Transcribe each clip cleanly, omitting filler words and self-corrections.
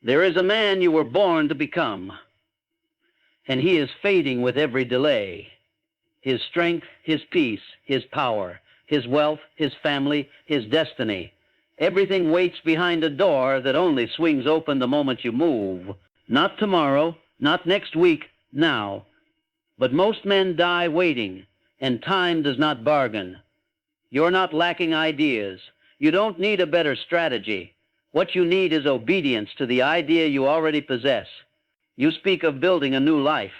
There is a man you were born to become, and he is fading with every delay. His strength, his peace, his power, his wealth, his family, his destiny. Everything waits behind a door that only swings open the moment you move. Not tomorrow, not next week, now. But most men die waiting, and time does not bargain. You're not lacking ideas. You don't need a better strategy. What you need is obedience to the idea you already possess. You speak of building a new life,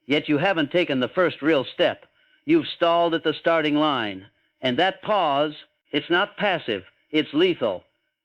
yet you haven't taken the first real step. You've stalled at the starting line. And that pause, it's not passive, it's lethal.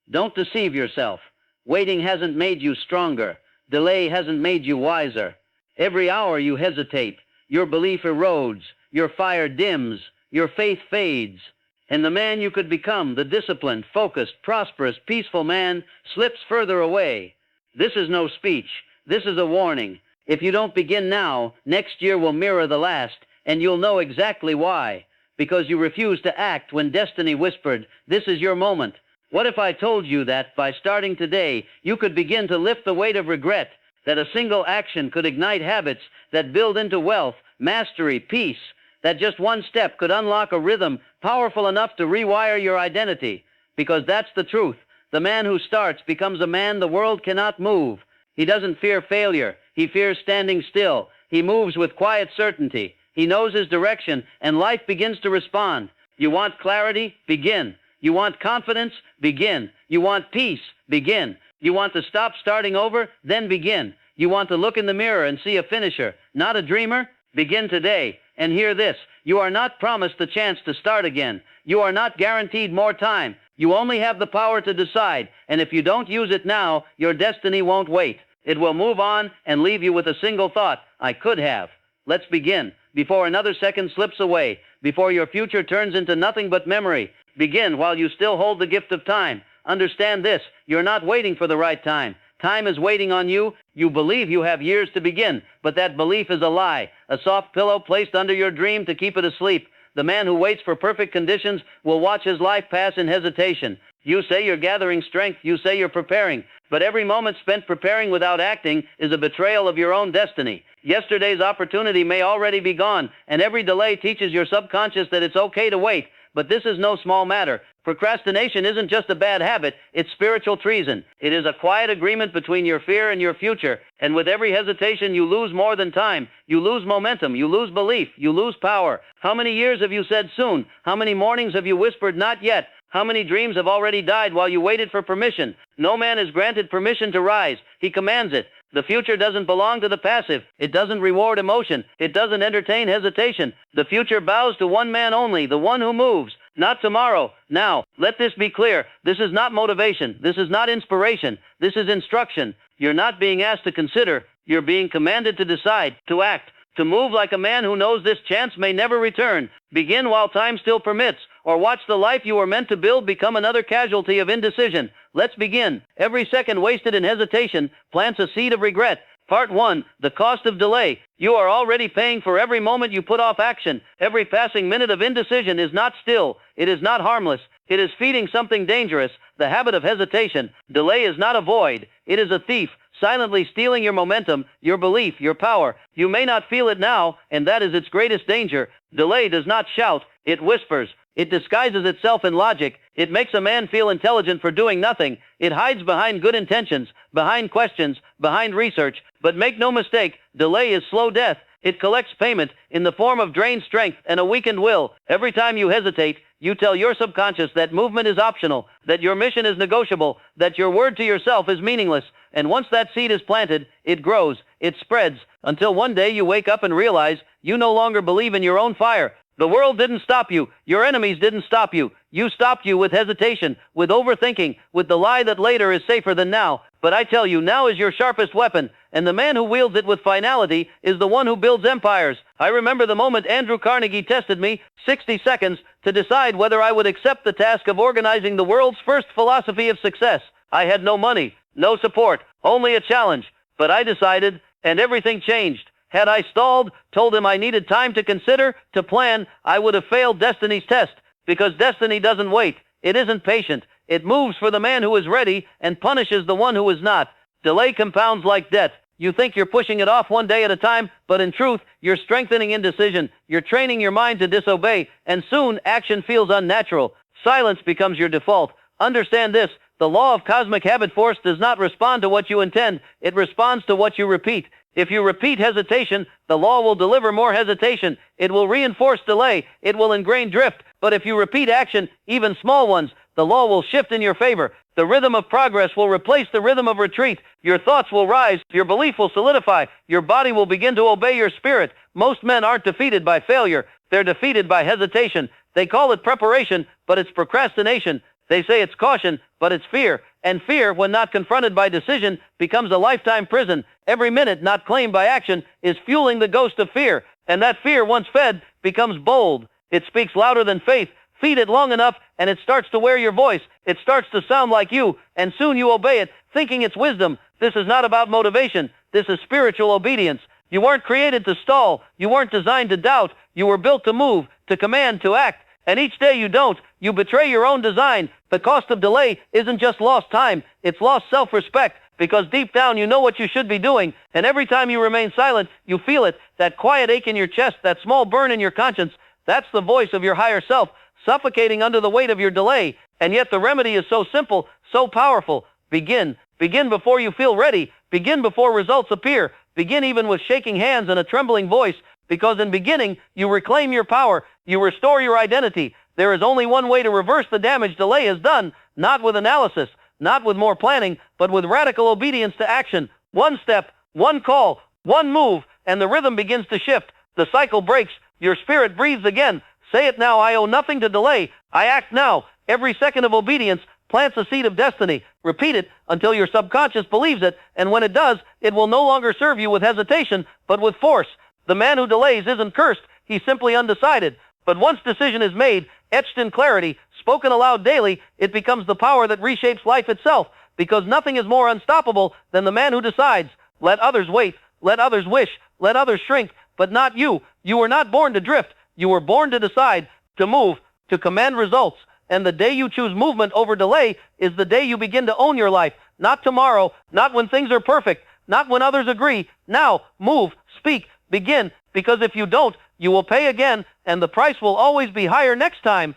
Don't deceive yourself. Waiting hasn't made you stronger. Delay hasn't made you wiser. Every hour you hesitate, your belief erodes, your fire dims, your faith fades. And the man you could become, the disciplined, focused, prosperous, peaceful man, slips further away. This is no speech. This is a warning. If you don't begin now, next year will mirror the last, and you'll know exactly why. Because you refused to act when destiny whispered, "This is your moment." What if I told you that, by starting today, you could begin to lift the weight of regret, that a single action could ignite habits that build into wealth, mastery, peace, that just one step could unlock a rhythm powerful enough to rewire your identity? Because that's the truth. The man who starts becomes a man the world cannot move. He doesn't fear failure. He fears standing still. He moves with quiet certainty. He knows his direction, and life begins to respond. You want clarity? Begin. You want confidence? Begin. You want peace? Begin. You want to stop starting over? Then begin. You want to look in the mirror and see a finisher, not a dreamer? Begin today. And hear this, you are not promised the chance to start again. You are not guaranteed more time. You only have the power to decide, and if you don't use it now, your destiny won't wait. It will move on and leave you with a single thought, I could have. Let's begin, before another second slips away, before your future turns into nothing but memory. Begin while you still hold the gift of time. Understand this, you're not waiting for the right time. Time is waiting on you. You believe you have years to begin, but that belief is a lie, a soft pillow placed under your dream to keep it asleep. The man who waits for perfect conditions will watch his life pass in hesitation. You say you're gathering strength, you say you're preparing, but every moment spent preparing without acting is a betrayal of your own destiny. Yesterday's opportunity may already be gone, and every delay teaches your subconscious that it's okay to wait. But this is no small matter. Procrastination isn't just a bad habit, it's spiritual treason. It is a quiet agreement between your fear and your future, and with every hesitation you lose more than time. You lose momentum, you lose belief, you lose power. How many years have you said soon? How many mornings have you whispered not yet? How many dreams have already died while you waited for permission? No man is granted permission to rise. He commands it. The future doesn't belong to the passive. It doesn't reward emotion. It doesn't entertain hesitation. The future bows to one man only, the one who moves. Not tomorrow, now. Let this be clear. This is not motivation. This is not inspiration. This is instruction. You're not being asked to consider. You're being commanded to decide, to act, to move like a man who knows this chance may never return. Begin while time still permits, or watch the life you were meant to build become another casualty of indecision. Let's begin. Every second wasted in hesitation plants a seed of regret. Part 1, the cost of delay. You are already paying for every moment you put off action. Every passing minute of indecision is not still. It is not harmless. It is feeding something dangerous, the habit of hesitation. Delay is not a void. It is a thief, silently stealing your momentum, your belief, your power. You may not feel it now, and that is its greatest danger. Delay does not shout. It whispers. It disguises itself in logic. It makes a man feel intelligent for doing nothing. It hides behind good intentions, behind questions, behind research. But make no mistake, delay is slow death. It collects payment in the form of drained strength and a weakened will. Every time you hesitate, you tell your subconscious that movement is optional, that your mission is negotiable, that your word to yourself is meaningless. And once that seed is planted, it grows, it spreads, until one day you wake up and realize you no longer believe in your own fire. The world didn't stop you. Your enemies didn't stop you. You stopped you with hesitation, with overthinking, with the lie that later is safer than now. But I tell you, now is your sharpest weapon, and the man who wields it with finality is the one who builds empires. I remember the moment Andrew Carnegie tested me, 60 seconds, to decide whether I would accept the task of organizing the world's first philosophy of success. I had no money, no support, only a challenge. But I decided, and everything changed. Had I stalled, told him I needed time to consider, to plan, I would have failed destiny's test. Because destiny doesn't wait. It isn't patient. It moves for the man who is ready and punishes the one who is not. Delay compounds like debt. You think you're pushing it off one day at a time, but in truth, you're strengthening indecision. You're training your mind to disobey, and soon action feels unnatural. Silence becomes your default. Understand this: the law of cosmic habit force does not respond to what you intend. It responds to what you repeat. If you repeat hesitation, the law will deliver more hesitation. It will reinforce delay. It will ingrain drift. But if you repeat action, even small ones, the law will shift in your favor. The rhythm of progress will replace the rhythm of retreat. Your thoughts will rise. Your belief will solidify. Your body will begin to obey your spirit. Most men aren't defeated by failure. They're defeated by hesitation. They call it preparation, but it's procrastination. They say it's caution, but it's fear. And fear, when not confronted by decision, becomes a lifetime prison. Every minute not claimed by action is fueling the ghost of fear. And that fear, once fed, becomes bold. It speaks louder than faith. Feed it long enough, and it starts to wear your voice. It starts to sound like you, and soon you obey it, thinking it's wisdom. This is not about motivation. This is spiritual obedience. You weren't created to stall. You weren't designed to doubt. You were built to move, to command, to act. And each day you don't, you betray your own design. The cost of delay isn't just lost time. It's lost self-respect, because deep down you know what you should be doing. And every time you remain silent, you feel it, that quiet ache in your chest, that small burn in your conscience. That's the voice of your higher self, suffocating under the weight of your delay. And yet the remedy is so simple, so powerful. Begin. Begin before you feel ready. Begin before results appear. Begin even with shaking hands and a trembling voice, because in beginning, you reclaim your power. You restore your identity. There is only one way to reverse the damage delay has done, not with analysis, not with more planning, but with radical obedience to action. One step, one call, one move, and the rhythm begins to shift. The cycle breaks. Your spirit breathes again. Say it now: I owe nothing to delay. I act now. Every second of obedience plants a seed of destiny. Repeat it until your subconscious believes it, and when it does, it will no longer serve you with hesitation, but with force. The man who delays isn't cursed. He's simply undecided. But once decision is made, etched in clarity, spoken aloud daily, it becomes the power that reshapes life itself, because nothing is more unstoppable than the man who decides. Let others wait. Let others wish. Let others shrink. But not you. You were not born to drift. You were born to decide, to move, to command results. And the day you choose movement over delay is the day you begin to own your life. Not tomorrow, not when things are perfect, not when others agree. Now, move, speak, begin, because if you don't, you will pay again, and the price will always be higher next time.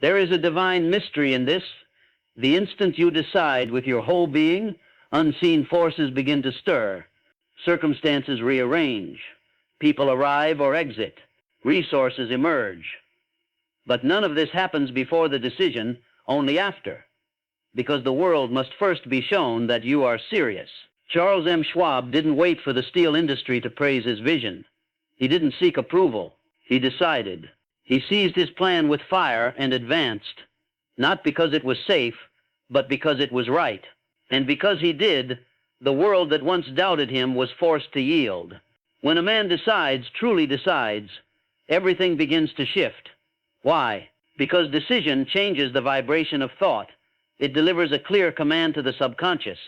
There is a divine mystery in this. The instant you decide with your whole being, unseen forces begin to stir. Circumstances rearrange. People arrive or exit. Resources emerge. But none of this happens before the decision, only after, because the world must first be shown that you are serious. Charles M. Schwab didn't wait for the steel industry to praise his vision. He didn't seek approval. He decided. He seized his plan with fire and advanced, not because it was safe, but because it was right. And because he did, the world that once doubted him was forced to yield. When a man decides, truly decides, everything begins to shift. Why? Because decision changes the vibration of thought. It delivers a clear command to the subconscious.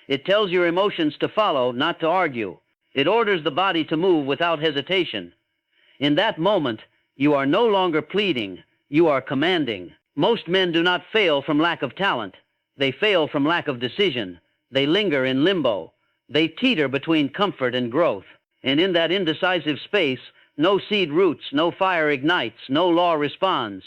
It tells your emotions to follow, not to argue. It orders the body to move without hesitation. In that moment, you are no longer pleading, you are commanding. Most men do not fail from lack of talent. They fail from lack of decision. They linger in limbo. They teeter between comfort and growth. And in that indecisive space, no seed roots, no fire ignites, no law responds,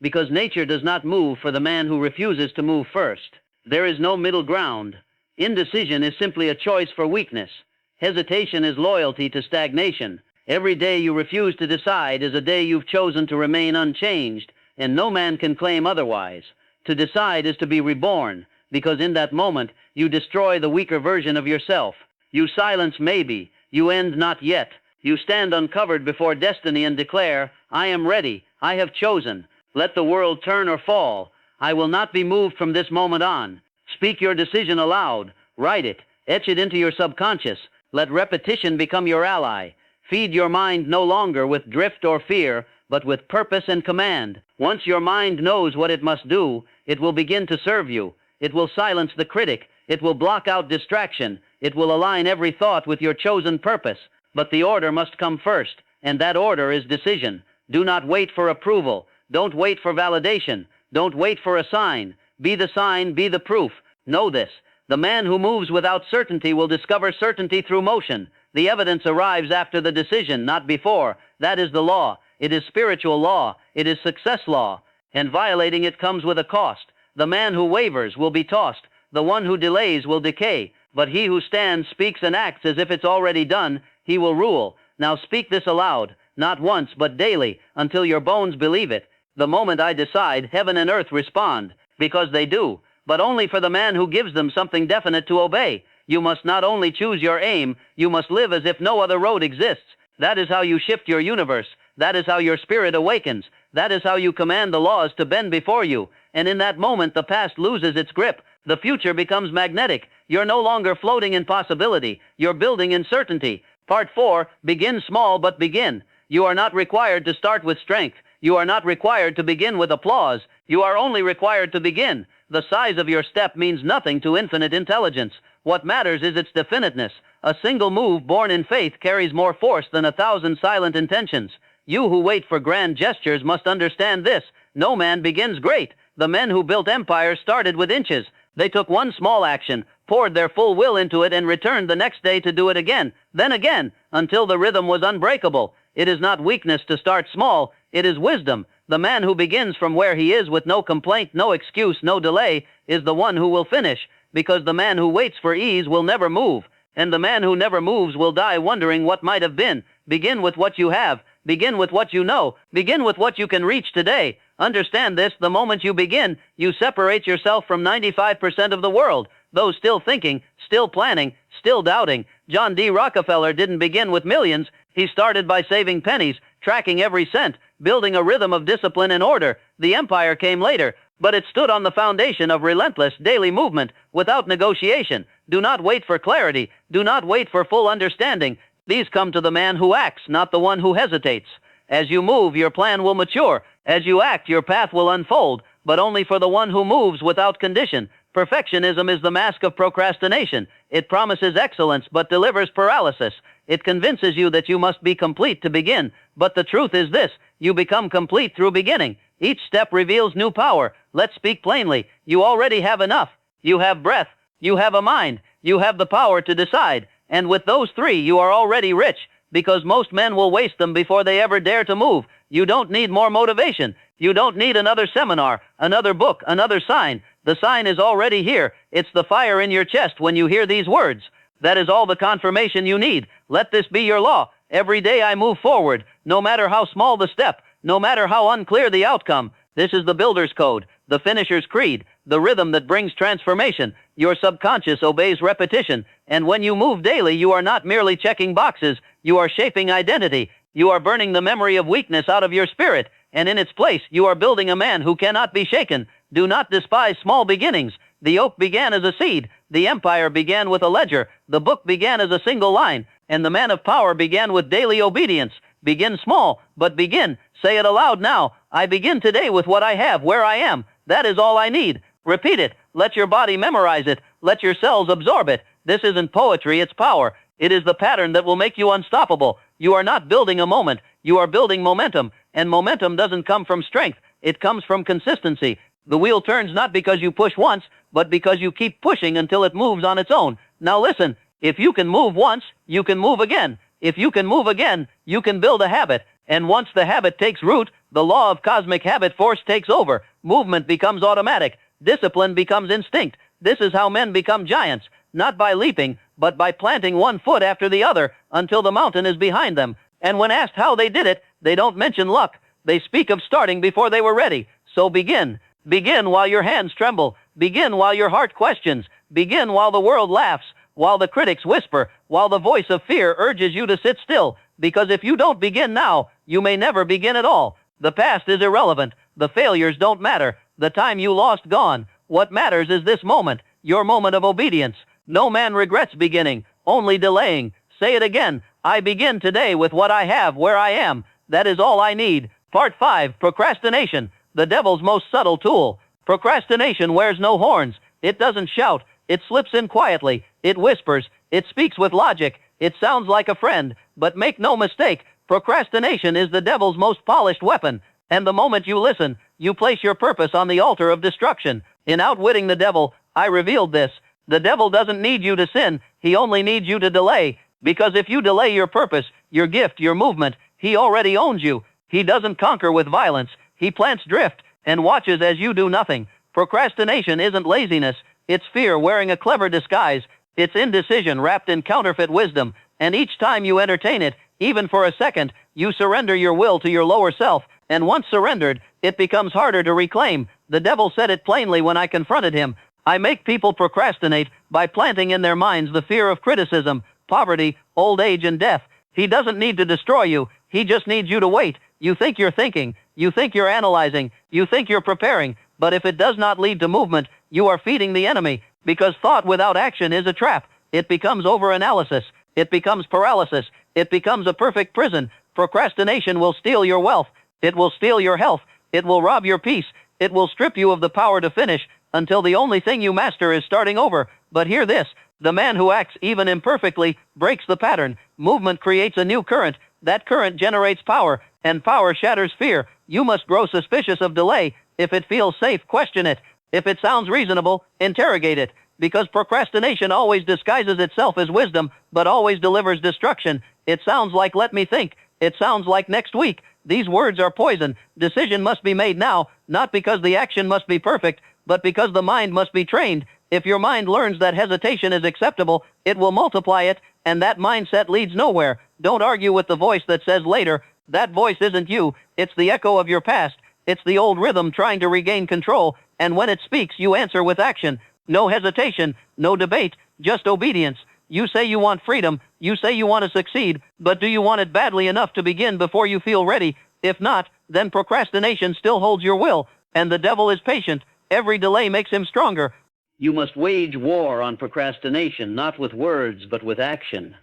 because nature does not move for the man who refuses to move first. There is no middle ground. Indecision is simply a choice for weakness. Hesitation is loyalty to stagnation. Every day you refuse to decide is a day you've chosen to remain unchanged, and no man can claim otherwise. To decide is to be reborn, because in that moment you destroy the weaker version of yourself. You silence maybe. You end not yet. You stand uncovered before destiny and declare, I am ready. I have chosen. Let the world turn or fall. I will not be moved from this moment on. Speak your decision aloud. Write it. Etch it into your subconscious. Let repetition become your ally. Feed your mind no longer with drift or fear, but with purpose and command. Once your mind knows what it must do, it will begin to serve you. It will silence the critic. It will block out distraction. It will align every thought with your chosen purpose. But the order must come first, and that order is decision. Do not wait for approval. Don't wait for validation. Don't wait for a sign. Be the sign, be the proof. Know this. The man who moves without certainty will discover certainty through motion. The evidence arrives after the decision, not before. That is the law. It is spiritual law. It is success law. And violating it comes with a cost. The man who wavers will be tossed. The one who delays will decay. But he who stands, speaks, and acts as if it's already done, he will rule. Now speak this aloud, not once, but daily, until your bones believe it. The moment I decide, heaven and earth respond, because they do, but only for the man who gives them something definite to obey. You must not only choose your aim, you must live as if no other road exists. That is how you shift your universe. That is how your spirit awakens. That is how you command the laws to bend before you. And in that moment, the past loses its grip. The future becomes magnetic. You're no longer floating in possibility. You're building in certainty. Part 4, begin small but begin. You are not required to start with strength. You are not required to begin with applause. You are only required to begin. The size of your step means nothing to infinite intelligence. What matters is its definiteness. A single move born in faith carries more force than 1,000 silent intentions. You who wait for grand gestures must understand this. No man begins great. The men who built empires started with inches. They took one small action, poured their full will into it, and returned the next day to do it again, then again, until the rhythm was unbreakable. It is not weakness to start small. It is wisdom. The man who begins from where he is with no complaint, no excuse, no delay, is the one who will finish, because the man who waits for ease will never move, and the man who never moves will die wondering what might have been. Begin with what you have. Begin with what you know. Begin with what you can reach today. Understand this: the moment you begin, you separate yourself from 95% of the world. Those still thinking, still planning, still doubting. John D. Rockefeller didn't begin with millions. He started by saving pennies, tracking every cent, building a rhythm of discipline and order. The empire came later, but it stood on the foundation of relentless daily movement, without negotiation. Do not wait for clarity. Do not wait for full understanding. These come to the man who acts, not the one who hesitates. As you move, your plan will mature. As you act, your path will unfold, but only for the one who moves without condition. Perfectionism is the mask of procrastination. It promises excellence, but delivers paralysis. It convinces you that you must be complete to begin. But the truth is this: you become complete through beginning. Each step reveals new power. Let's speak plainly. You already have enough. You have breath. You have a mind. You have the power to decide. And with those three, you are already rich, because most men will waste them before they ever dare to move. You don't need more motivation. You don't need another seminar, another book, another sign. The sign is already here. It's the fire in your chest when you hear these words. That is all the confirmation you need. Let this be your law. Every day I move forward, no matter how small the step, no matter how unclear the outcome. This is the builder's code, the finisher's creed, the rhythm that brings transformation. Your subconscious obeys repetition, and when you move daily, you are not merely checking boxes. You are shaping identity. You are burning the memory of weakness out of your spirit, and in its place, you are building a man who cannot be shaken. Do not despise small beginnings. The oak began as a seed. The empire began with a ledger. The book began as a single line, and the man of power began with daily obedience. Begin small, but begin. Say it aloud now. I begin today with what I have, where I am. That is all I need. Repeat it. Let your body memorize it. Let your cells absorb it. This isn't poetry, it's power. It is the pattern that will make you unstoppable. You are not building a moment. You are building momentum, and momentum doesn't come from strength. It comes from consistency. The wheel turns not because you push once, but because you keep pushing until it moves on its own. Now listen, if you can move once, you can move again. If you can move again, you can build a habit. And once the habit takes root, the law of cosmic habit force takes over. Movement becomes automatic. Discipline becomes instinct. This is how men become giants, not by leaping, but by planting one foot after the other until the mountain is behind them. And when asked how they did it, they don't mention luck. They speak of starting before they were ready. So begin. Begin while your hands tremble. Begin while your heart questions. Begin while the world laughs, while the critics whisper, while the voice of fear urges you to sit still. Because if you don't begin now, you may never begin at all. The past is irrelevant. The failures don't matter. The time you lost gone. What matters is this moment, your moment of obedience. No man regrets beginning, only delaying. Say it again. I begin today with what I have, where I am. That is all I need. Part 5, procrastination, the devil's most subtle tool. Procrastination wears no horns. It doesn't shout. It slips in quietly. It whispers. It speaks with logic. It sounds like a friend. But make no mistake, procrastination is the devil's most polished weapon. And the moment you listen, you place your purpose on the altar of destruction. In Outwitting the Devil, I revealed this. The devil doesn't need you to sin. He only needs you to delay. Because if you delay your purpose, your gift, your movement, he already owns you. He doesn't conquer with violence. He plants drift and watches as you do nothing. Procrastination isn't laziness. It's fear wearing a clever disguise. It's indecision wrapped in counterfeit wisdom. And each time you entertain it, even for a second, you surrender your will to your lower self. And once surrendered, it becomes harder to reclaim. The devil said it plainly when I confronted him. I make people procrastinate by planting in their minds the fear of criticism, poverty, old age, and death. He doesn't need to destroy you. He just needs you to wait. You think you're thinking. You think you're analyzing. You think you're preparing. But if it does not lead to movement, you are feeding the enemy. Because thought without action is a trap. It becomes overanalysis. It becomes paralysis. It becomes a perfect prison. Procrastination will steal your wealth. It will steal your health. It will rob your peace. It will strip you of the power to finish until the only thing you master is starting over. But hear this. The man who acts even imperfectly breaks the pattern. Movement creates a new current. That current generates power, and power shatters fear. You must grow suspicious of delay. If it feels safe, question it. If it sounds reasonable, interrogate it. Because procrastination always disguises itself as wisdom, but always delivers destruction. It sounds like let me think. It sounds like next week. These words are poison. Decision must be made now, not because the action must be perfect, but because the mind must be trained. If your mind learns that hesitation is acceptable, it will multiply it, and that mindset leads nowhere. Don't argue with the voice that says later. That voice isn't you. It's the echo of your past. It's the old rhythm trying to regain control, and when it speaks, you answer with action. No hesitation, no debate, just obedience. You say you want freedom, you say you want to succeed, but do you want it badly enough to begin before you feel ready? If not, then procrastination still holds your will, and the devil is patient. Every delay makes him stronger. You must wage war on procrastination, not with words, but with action.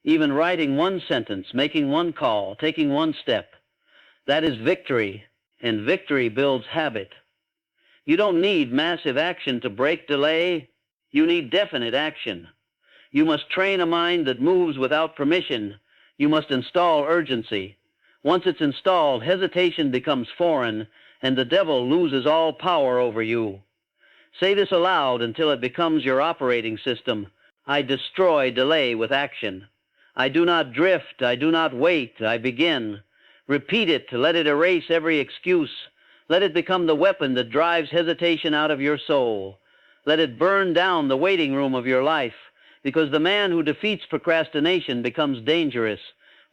Even writing one sentence, making one call, taking one step, that is victory, and victory builds habit. You don't need massive action to break delay. You need definite action. You must train a mind that moves without permission. You must install urgency. Once it's installed, hesitation becomes foreign, and the devil loses all power over you. Say this aloud until it becomes your operating system. I destroy delay with action. I do not drift. I do not wait. I begin. Repeat it to let it erase every excuse. Let it become the weapon that drives hesitation out of your soul. Let it burn down the waiting room of your life, because the man who defeats procrastination becomes dangerous.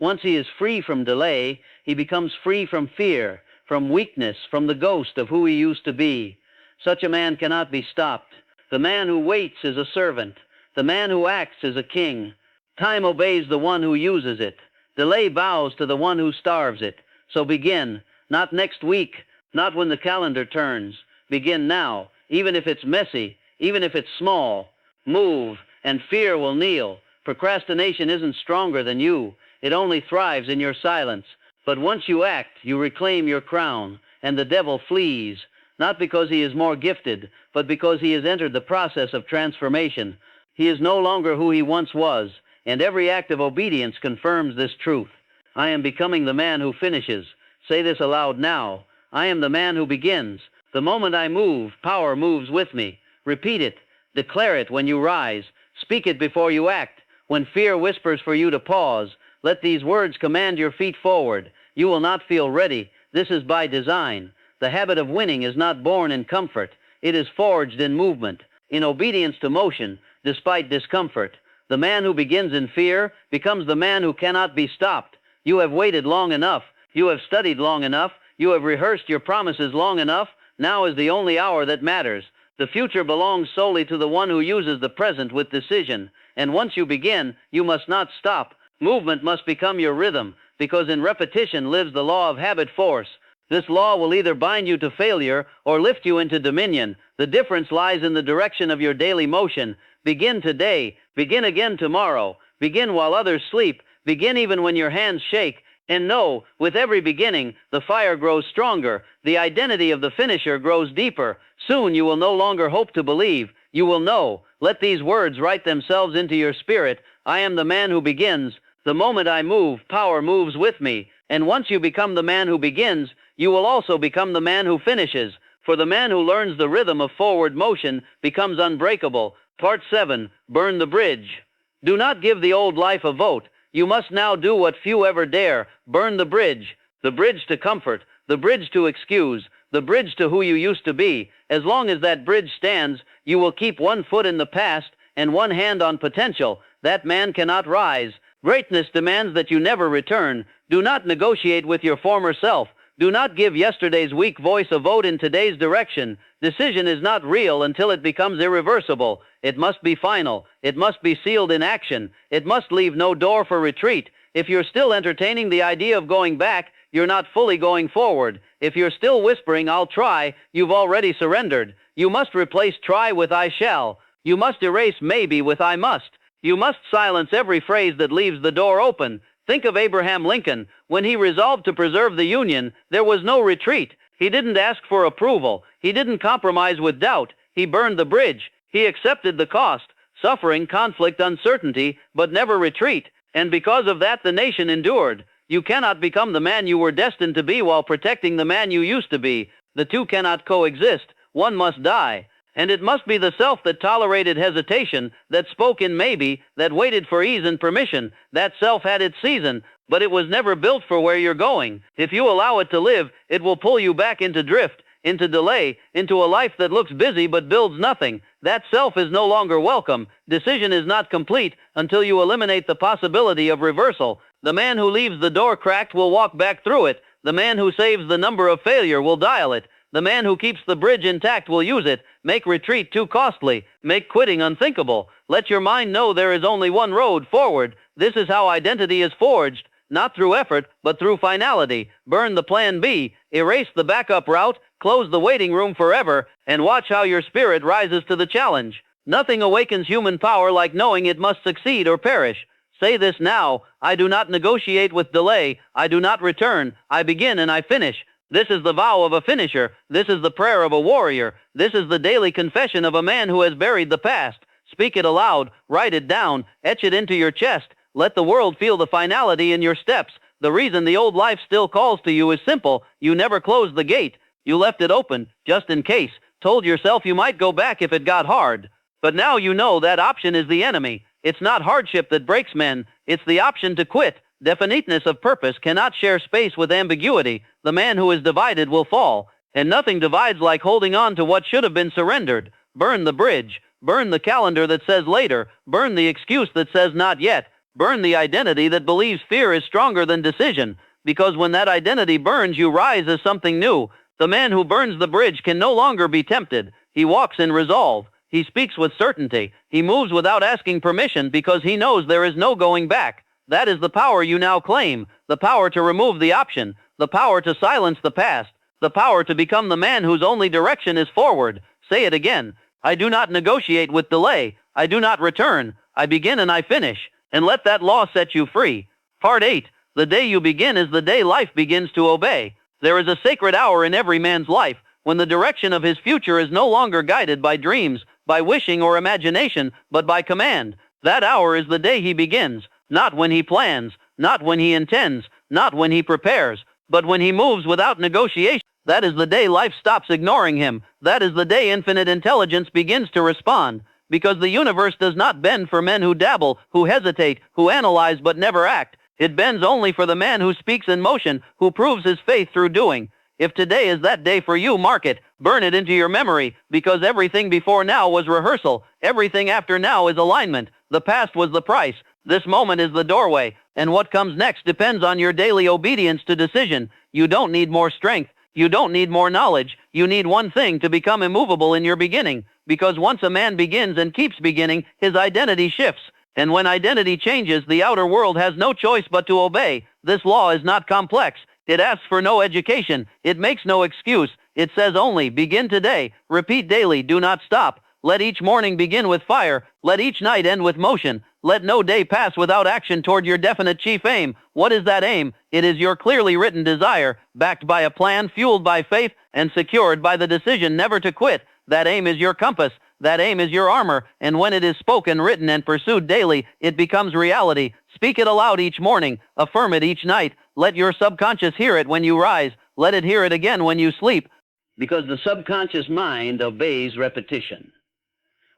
Once he is free from delay, he becomes free from fear, from weakness, from the ghost of who he used to be. Such a man cannot be stopped. The man who waits is a servant. The man who acts is a king. Time obeys the one who uses it. Delay bows to the one who starves it. So begin, not next week, not when the calendar turns. Begin now, even if it's messy, even if it's small. Move, and fear will kneel. Procrastination isn't stronger than you. It only thrives in your silence. But once you act, you reclaim your crown, and the devil flees, not because he is more gifted, but because he has entered the process of transformation. He is no longer who he once was, and every act of obedience confirms this truth. I am becoming the man who finishes. Say this aloud now. I am the man who begins. The moment I move, power moves with me. Repeat it. Declare it when you rise. Speak it before you act. When fear whispers for you to pause, let these words command your feet forward. You will not feel ready. This is by design. The habit of winning is not born in comfort. It is forged in movement, in obedience to motion, despite discomfort. The man who begins in fear becomes the man who cannot be stopped. You have waited long enough. You have studied long enough. You have rehearsed your promises long enough. Now is the only hour that matters. The future belongs solely to the one who uses the present with decision. And once you begin, you must not stop. Movement must become your rhythm, because in repetition lives the law of habit force. This law will either bind you to failure or lift you into dominion. The difference lies in the direction of your daily motion. Begin today. Begin again tomorrow. Begin while others sleep. Begin even when your hands shake. And know, with every beginning, the fire grows stronger. The identity of the finisher grows deeper. Soon you will no longer hope to believe. You will know. Let these words write themselves into your spirit. I am the man who begins. The moment I move, power moves with me. And once you become the man who begins, you will also become the man who finishes. For the man who learns the rhythm of forward motion becomes unbreakable. Part 7. Burn the bridge. Do not give the old life a vote. You must now do what few ever dare. Burn the bridge. The bridge to comfort. The bridge to excuse. The bridge to who you used to be. As long as that bridge stands, you will keep one foot in the past and one hand on potential. That man cannot rise. Greatness demands that you never return. Do not negotiate with your former self. Do not give yesterday's weak voice a vote in today's direction. Decision is not real until it becomes irreversible. It must be final. It must be sealed in action. It must leave no door for retreat. If you're still entertaining the idea of going back, you're not fully going forward. If you're still whispering, "I'll try," you've already surrendered. You must replace try with "I shall." You must erase maybe with "I must." You must silence every phrase that leaves the door open. Think of Abraham Lincoln. When he resolved to preserve the Union, there was no retreat. He didn't ask for approval. He didn't compromise with doubt. He burned the bridge. He accepted the cost, suffering, conflict, uncertainty, but never retreat. And because of that, the nation endured. You cannot become the man you were destined to be while protecting the man you used to be. The two cannot coexist. One must die. And it must be the self that tolerated hesitation, that spoke in maybe, that waited for ease and permission. That self had its season, but it was never built for where you're going. If you allow it to live, it will pull you back into drift, into delay, into a life that looks busy but builds nothing. That self is no longer welcome. Decision is not complete until you eliminate the possibility of reversal. The man who leaves the door cracked will walk back through it. The man who saves the number of failure will dial it. The man who keeps the bridge intact will use it. Make retreat too costly. Make quitting unthinkable. Let your mind know there is only one road forward. This is how identity is forged, not through effort, but through finality. Burn the plan B. Erase the backup route. Close the waiting room forever, and watch how your spirit rises to the challenge. Nothing awakens human power like knowing it must succeed or perish. Say this now. I do not negotiate with delay. I do not return. I begin and I finish. This is the vow of a finisher. This is the prayer of a warrior. This is the daily confession of a man who has buried the past. Speak it aloud. Write it down. Etch it into your chest. Let the world feel the finality in your steps. The reason the old life still calls to you is simple. You never closed the gate. You left it open, just in case. Told yourself you might go back if it got hard. But now you know that option is the enemy. It's not hardship that breaks men. It's the option to quit. Definiteness of purpose cannot share space with ambiguity. The man who is divided will fall. And nothing divides like holding on to what should have been surrendered. Burn the bridge. Burn the calendar that says later. Burn the excuse that says not yet. Burn the identity that believes fear is stronger than decision. Because when that identity burns, you rise as something new. The man who burns the bridge can no longer be tempted. He walks in resolve. He speaks with certainty. He moves without asking permission because he knows there is no going back. That is the power you now claim. The power to remove the option. The power to silence the past. The power to become the man whose only direction is forward. Say it again. I do not negotiate with delay. I do not return. I begin and I finish. And let that law set you free. Part 8. The day you begin is the day life begins to obey. There is a sacred hour in every man's life when the direction of his future is no longer guided by dreams, by wishing or imagination, but by command. That hour is the day he begins, not when he plans, not when he intends, not when he prepares, but when he moves without negotiation. That is the day life stops ignoring him. That is the day infinite intelligence begins to respond. Because the universe does not bend for men who dabble, who hesitate, who analyze but never act. It bends only for the man who speaks in motion, who proves his faith through doing. If today is that day for you, mark it. Burn it into your memory, because everything before now was rehearsal. Everything after now is alignment. The past was the price. This moment is the doorway. And what comes next depends on your daily obedience to decision. You don't need more strength. You don't need more knowledge. You need one thing to become immovable in your beginning. Because once a man begins and keeps beginning, his identity shifts. And when identity changes, the outer world has no choice but to obey. This law is not complex. It asks for no education. It makes no excuse. It says only, begin today. Repeat daily. Do not stop. Let each morning begin with fire. Let each night end with motion. Let no day pass without action toward your definite chief aim. What is that aim? It is your clearly written desire, backed by a plan, fueled by faith, and secured by the decision never to quit. That aim is your compass. That aim is your armor. And when it is spoken, written, and pursued daily, it becomes reality. Speak it aloud each morning. Affirm it each night. Let your subconscious hear it when you rise. Let it hear it again when you sleep. Because the subconscious mind obeys repetition.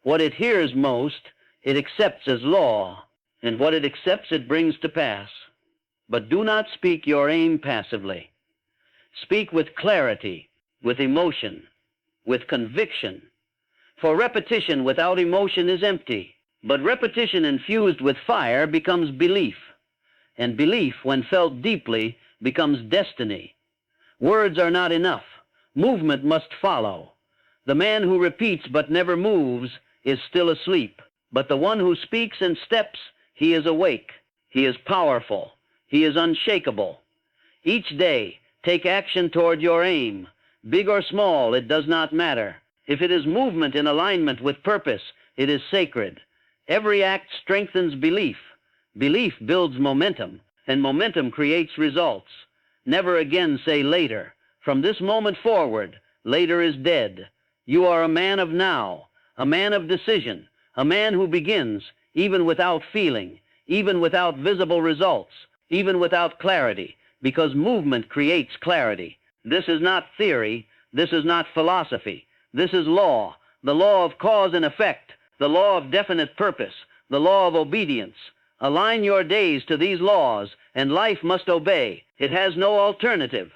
What it hears most, it accepts as law, and what it accepts it brings to pass. But do not speak your aim passively. Speak with clarity, with emotion, with conviction. For repetition without emotion is empty, but repetition infused with fire becomes belief, and belief, when felt deeply, becomes destiny. Words are not enough. Movement must follow. The man who repeats but never moves is still asleep, but the one who speaks and steps, he is awake. He is powerful. He is unshakable. Each day, take action toward your aim. Big or small, it does not matter. If it is movement in alignment with purpose, it is sacred. Every act strengthens belief. Belief builds momentum, and momentum creates results. Never again say later. From this moment forward, later is dead. You are a man of now, a man of decision, a man who begins, even without feeling, even without visible results, even without clarity, because movement creates clarity. This is not theory. This is not philosophy. This is law, the law of cause and effect, the law of definite purpose, the law of obedience. Align your days to these laws, and life must obey. It has no alternative.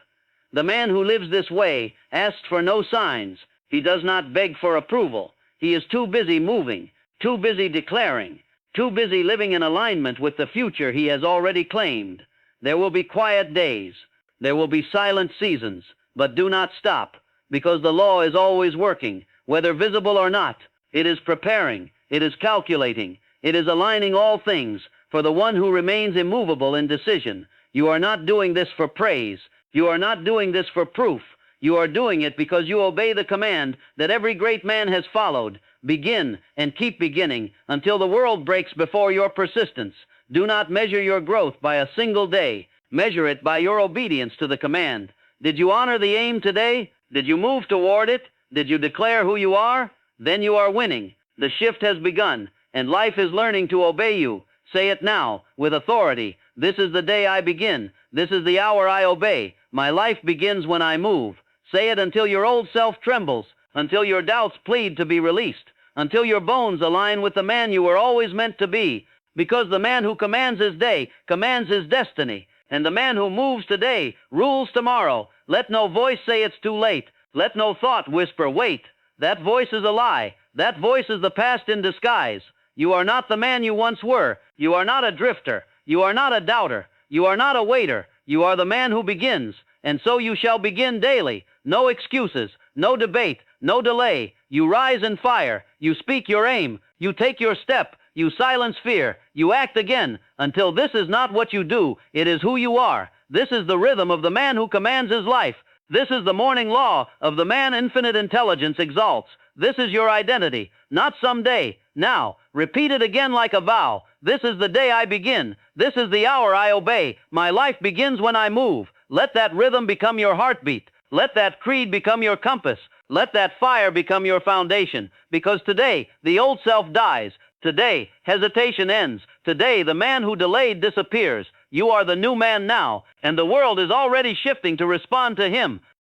The man who lives this way asks for no signs. He does not beg for approval. He is too busy moving, too busy declaring, too busy living in alignment with the future he has already claimed. There will be quiet days. There will be silent seasons, but do not stop, because the law is always working, whether visible or not. It is preparing, it is calculating, it is aligning all things for the one who remains immovable in decision. You are not doing this for praise. You are not doing this for proof. You are doing it because you obey the command that every great man has followed. Begin and keep beginning until the world breaks before your persistence. Do not measure your growth by a single day. Measure it by your obedience to the command. Did you honor the aim today? Did you move toward it? Did you declare who you are? Then you are winning. The shift has begun, and life is learning to obey you. Say it now, with authority. This is the day I begin. This is the hour I obey. My life begins when I move. Say it until your old self trembles, until your doubts plead to be released, until your bones align with the man you were always meant to be. Because the man who commands his day commands his destiny, and the man who moves today rules tomorrow. Let no voice say it's too late. Let no thought whisper, wait. That voice is a lie. That voice is the past in disguise. You are not the man you once were. You are not a drifter. You are not a doubter. You are not a waiter. You are the man who begins, and so you shall begin daily. No excuses, no debate, no delay. You rise in fire. You speak your aim. You take your step. You silence fear. You act again until this is not what you do. It is who you are. This is the rhythm of the man who commands his life. This is the morning law of the man infinite intelligence exalts. This is your identity, not someday. Now, repeat it again like a vow. This is the day I begin. This is the hour I obey. My life begins when I move. Let that rhythm become your heartbeat. Let that creed become your compass. Let that fire become your foundation. Because today, the old self dies. Today, hesitation ends. Today, the man who delayed disappears. You are the new man now, and the world is already shifting to respond to him.